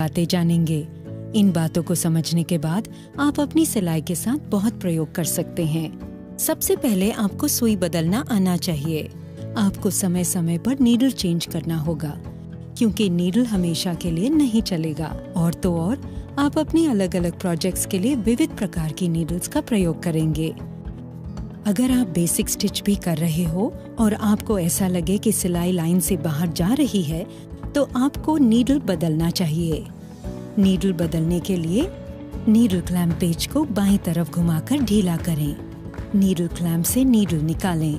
बातें जानेंगे। इन बातों को समझने के बाद आप अपनी सिलाई के साथ बहुत प्रयोग कर सकते हैं। सबसे पहले आपको सुई बदलना आना चाहिए। आपको समय समय पर नीडल चेंज करना होगा, क्योंकि नीडल हमेशा के लिए नहीं चलेगा। और तो और आप अपनी अलग अलग प्रोजेक्ट्स के लिए विविध प्रकार की नीडल्स का प्रयोग करेंगे। अगर आप बेसिक स्टिच भी कर रहे हो और आपको ऐसा लगे कि सिलाई लाइन से बाहर जा रही है, तो आपको नीडल बदलना चाहिए। नीडल बदलने के लिए नीडल क्लैंप पेज को बाईं तरफ घुमाकर ढीला करें। नीडल क्लैंप से नीडल निकालें।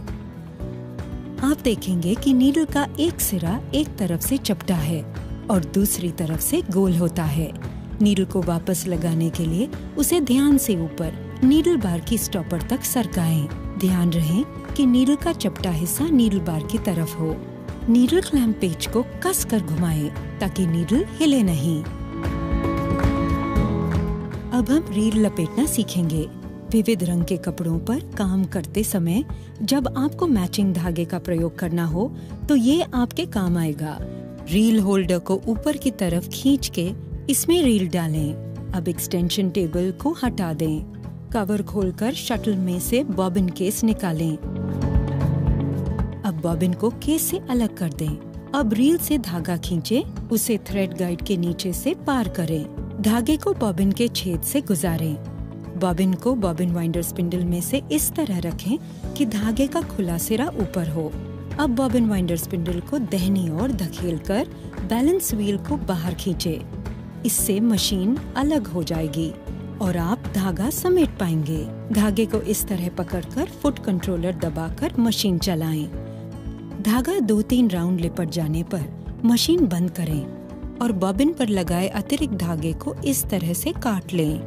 आप देखेंगे कि नीडल का एक सिरा एक तरफ से चपटा है और दूसरी तरफ से गोल होता है। नीडल को वापस लगाने के लिए उसे ध्यान से ऊपर नीडल बार की स्टॉपर तक सरकाएं। ध्यान रहे कि नीडल का चपटा हिस्सा नीडल बार की तरफ हो। नीडल क्लैंप पेज को कस कर घुमाएं ताकि नीडल हिले नहीं। अब हम रील लपेटना सीखेंगे। विविध रंग के कपड़ों पर काम करते समय जब आपको मैचिंग धागे का प्रयोग करना हो तो ये आपके काम आएगा। रील होल्डर को ऊपर की तरफ खींच के इसमें रील डालें। अब एक्सटेंशन टेबल को हटा दें। कवर खोलकर शटल में से बॉबिन केस निकालें। अब बॉबिन को केस से अलग कर दें। अब रील से धागा खींचे, उसे थ्रेड गाइड के नीचे से पार करें। धागे को बॉबिन के छेद से गुजारें। बॉबिन को बॉबिन वाइंडर स्पिंडल में से इस तरह रखें कि धागे का खुला सिरा ऊपर हो। अब बॉबिन वाइंडर स्पिंडल को दाहिनी ओर धकेलकर बैलेंस व्हील को बाहर खींचे। इससे मशीन अलग हो जाएगी और आप धागा समेट पाएंगे। धागे को इस तरह पकड़कर फुट कंट्रोलर दबाकर मशीन चलाएं। धागा 2-3 राउंड लिपट जाने पर मशीन बंद करें और बॉबिन पर लगाए अतिरिक्त धागे को इस तरह से काट लें।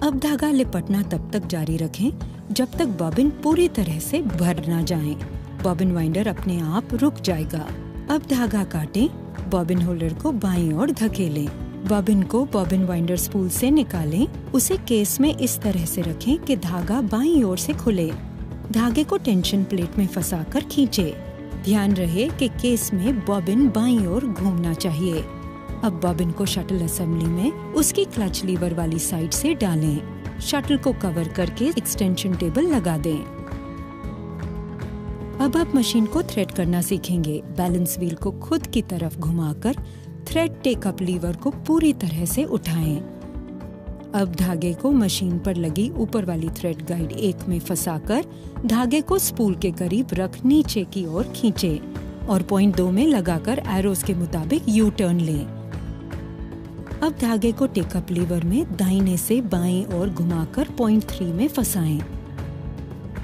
अब धागा लिपटना तब तक जारी रखें जब तक बॉबिन पूरी तरह से भर न जाए। बॉबिन वाइंडर अपने आप रुक जाएगा। अब धागा काटें। बॉबिन होल्डर को बाईं ओर धकेलें। बॉबिन को बॉबिन वाइंडर स्पूल से निकालें। उसे केस में इस तरह से रखें कि धागा बाईं ओर से खुले। धागे को टेंशन प्लेट में फंसाकर खींचे। ध्यान रहे कि केस में बॉबिन बाईं ओर घूमना चाहिए। अब बॉबिन को शटल असेंबली में उसकी क्लच लीवर वाली साइड से डालें। शटल को कवर करके एक्सटेंशन टेबल लगा दें। अब आप मशीन को थ्रेड करना सीखेंगे। बैलेंस व्हील को खुद की तरफ घुमाकर थ्रेड टेकअप लीवर को पूरी तरह से उठाएं। अब धागे को मशीन पर लगी ऊपर वाली थ्रेड गाइड 1 में फंसाकर धागे को स्पूल के करीब रख नीचे की ओर खींचें और पॉइंट 2 में लगाकर एरोस के मुताबिक यू टर्न लें। अब धागे को टेकअप लीवर में दाहिने से बाएं ओर घुमाकर पॉइंट 3 में फंसाएं।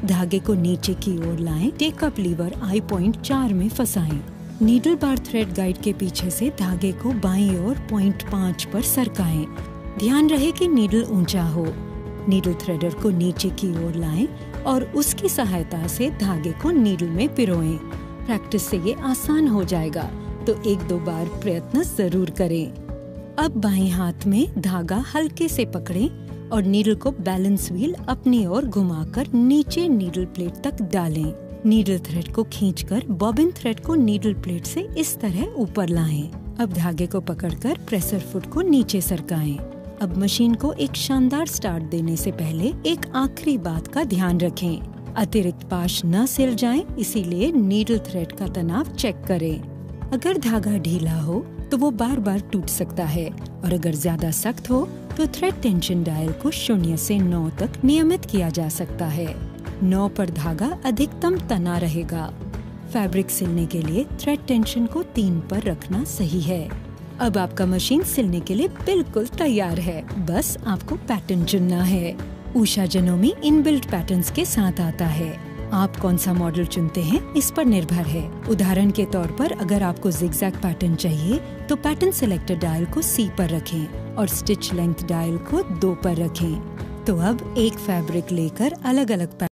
धागे को नीचे की ओर लाएं। टेकअप लीवर आई पॉइंट 4 में फंसाएं। नीडल बार थ्रेड गाइड के पीछे से धागे को बाईं ओर पॉइंट 5 पर सरकाएं। ध्यान रहे कि नीडल ऊंचा हो। नीडल थ्रेडर को नीचे की ओर लाएं और उसकी सहायता से धागे को नीडल में पिरोएं। प्रैक्टिस से ये आसान हो जाएगा, तो 1-2 बार प्रयत्न जरूर करें। अब बाएं हाथ में धागा हल्के से पकड़ें और नीडल को बैलेंस व्हील अपनी ओर घुमाकर नीचे नीडल प्लेट तक डालें। नीडल थ्रेड को खींचकर बॉबिन थ्रेड को नीडल प्लेट से इस तरह ऊपर लाएं। अब धागे को पकड़कर प्रेसर फुट को नीचे सरकाएं। अब मशीन को एक शानदार स्टार्ट देने से पहले एक आखिरी बात का ध्यान रखें। अतिरिक्त पाश न सिल जाएं, इसीलिए नीडल थ्रेड का तनाव चेक करें। अगर धागा ढीला हो तो वो बार बार टूट सकता है और अगर ज्यादा सख्त हो तो थ्रेड टेंशन डायल को 0 से 9 तक नियमित किया जा सकता है। 9 पर धागा अधिकतम तना रहेगा। फैब्रिक सिलने के लिए थ्रेड टेंशन को 3 पर रखना सही है। अब आपका मशीन सिलने के लिए बिल्कुल तैयार है। बस आपको पैटर्न चुनना है। उषा जनोमी इनबिल्ट पैटर्न्स के साथ आता है। आप कौन सा मॉडल चुनते हैं इस पर निर्भर है। उदाहरण के तौर पर अगर आपको जिगजैग पैटर्न चाहिए तो पैटर्न सिलेक्टर डायल को C पर रखें और स्टिच लेंथ डायल को 2 पर रखें। तो अब एक फैब्रिक लेकर अलग अलग